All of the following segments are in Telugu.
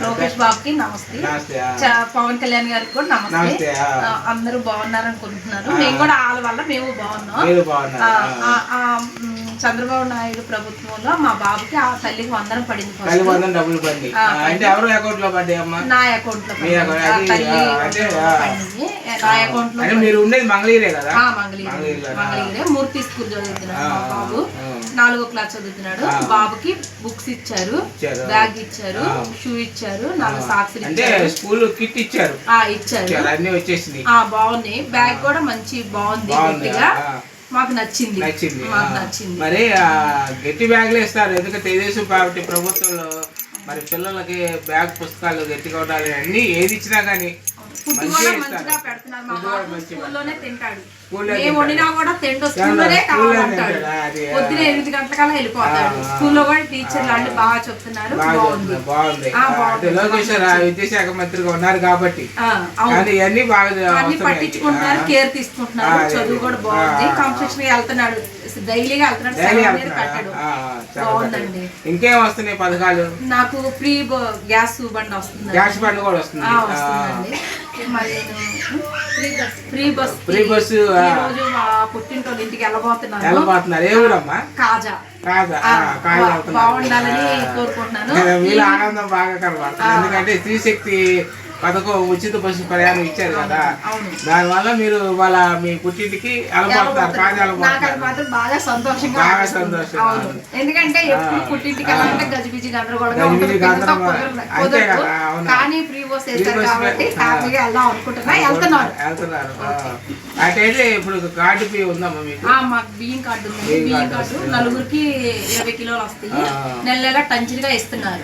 లోకేష్ బాబుకి నమస్తే, పవన్ కళ్యాణ్ గారికి కూడా నమస్తే. అందరూ బాగున్నారు అనుకుంటున్నారు. మేము కూడా వాళ్ళ వల్ల మేము బాగున్నాం. చంద్రబాబు నాయుడు ప్రభుత్వంలో మా బాబుకి ఆ తల్లికి వందనం పడింది. డబ్బులు పడింది నా అకౌంట్ లో పడింది. నా అకౌంట్ లో మీరు ఉండేది మంగళగిరే కదా? మంగళగిరే మూర్తి స్కూల్ చదువుతున్నాడు మా బాబు. 4వ క్లాస్ చదువుతున్నాడు. బాబుకి బుక్స్ ఇచ్చారు, బ్యాగ్ ఇచ్చారు, షూ ఇచ్చారు, 4 సాక్స్ స్కూల్ కిట్ ఇచ్చారు. అన్ని వచ్చేసింది. బాగున్నాయి. బ్యాగ్ కూడా మంచి బాగుంది. మాకు నచ్చింది. మరి గట్టి బ్యాగులు ఇస్తారు. ఎందుకంటే తెలుగుదేశం పార్టీ ప్రభుత్వంలో మరి పిల్లలకి బ్యాగ్ పుస్తకాలు గట్టిగా ఉండాలి. అన్ని ఏది ఇచ్చినా కానీ మంచిగా పెడుతున్నారు. మా బాబు స్కూల్లోనే తింటాడు. మేము వండినా కూడా తింటూ స్కూల్లోనే కావాలంటాడు. పొద్దున 8 గంటలకల్లా వెళ్ళిపోతాడు. స్కూల్లో కూడా టీచర్లు అన్ని బాగా చెప్తున్నారు. బాగుంది. లోకేష్ విద్యాశాఖ మంత్రిగా ఉన్నారు కాబట్టి అన్ని బాగా అన్ని పట్టించుకుంటున్నారు, కేర్ తీసుకుంటున్నారు. చదువు కూడా బాగుంది. కాంపిటీషన్ కి వెళ్తున్నాడు, డైలీగా వెళ్తున్నాడు. బాగుందండి. ఇంకేం వస్తున్నాయి పథకాలు? నాకు ఫ్రీ గ్యాస్ బండి వస్తుంది. గ్యాస్ బండి కూడా వస్తుంది. ఫ్రీ బస్సు రోజు మా పుట్టింటోళ్ళ ఇంటికి వెళ్ళబోతున్నారు. ఏ ఊరమ్మా? కాజా. బాగుండాలని కోరుకుంటున్నాను. వీళ్ళ ఆనందం బాగా కనబడుతుంది. ఎందుకంటే స్త్రీశక్తి పథకం ఉచిత బస్సు ప్రయాణం ఇచ్చారు కదా, దానివల్ల మీరు వాళ్ళ మీ పుట్టింటికి బాగా సంతోషంగా. ఎందుకంటే ఎప్పుడు పుట్టింటికి వెళ్ళాలంటే గజిబిజి కానీ ఫ్రీ బస్ వేస్తారు కాబట్టి హ్యాపీగా వెళ్దాం అనుకుంటున్నా. వెళ్తున్నారు. అంటే ఇప్పుడు కార్డు ఫీ ఉందమ్మా మీకు? మాకు బియ్యం కార్డు ఉంది. బియ్యం కార్డు నలుగురికి 20 కిలోలు వస్తాయి. నెల టంచులుగా ఇస్తున్నారు.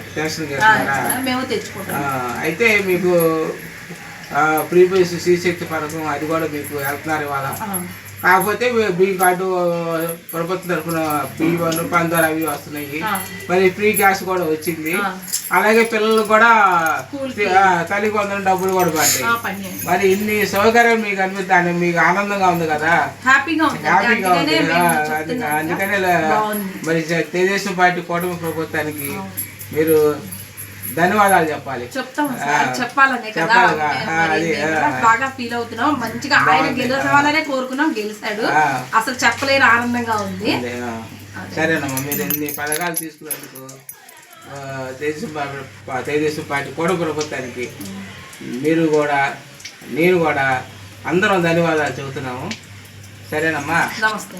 మేము తెచ్చుకుంటాం. అయితే మీకు ఫ్రీ బస్ శ్రీశక్తి పథకం అది కూడా మీకు వెళ్తున్నారు ఇవాళ. కాకపోతే బియ్యం కార్డు ప్రభుత్వం తరఫున బియ్యం పందాలు అవి వస్తున్నాయి. మరి ఫ్రీ గ్యాస్ కూడా వచ్చింది. అలాగే పిల్లలు కూడా తల్లికి వందనం డబ్బులు కూడా పడ్డాయి. మరి ఇన్ని సౌకర్యం మీకు అనిపిస్తుంది, మీకు ఆనందంగా ఉంది కదా? హ్యాపీగా ఉంది. అందుకనే మరి తెలుగుదేశం పార్టీ కూటమి ప్రభుత్వానికి మీరు ధన్యవాదాలు చెప్పాలి. బాగా ఫీల్ అవుతున్నాం. మంచిగా ఆయన గెలవాలనే కోరుకున్నాం. గెలిచాడు. అసలు చెప్పలేని ఆనందంగా ఉంది. సరేనమ్మా, మీరు ఎన్ని పథకాలు తీసుకున్నందుకు తెలుగుదేశం పార్టీ కూటమి ప్రభుత్వానికి మీరు కూడా నేను కూడా అందరం ధన్యవాదాలు చెబుతున్నాము. సరేనమ్మా, నమస్తే.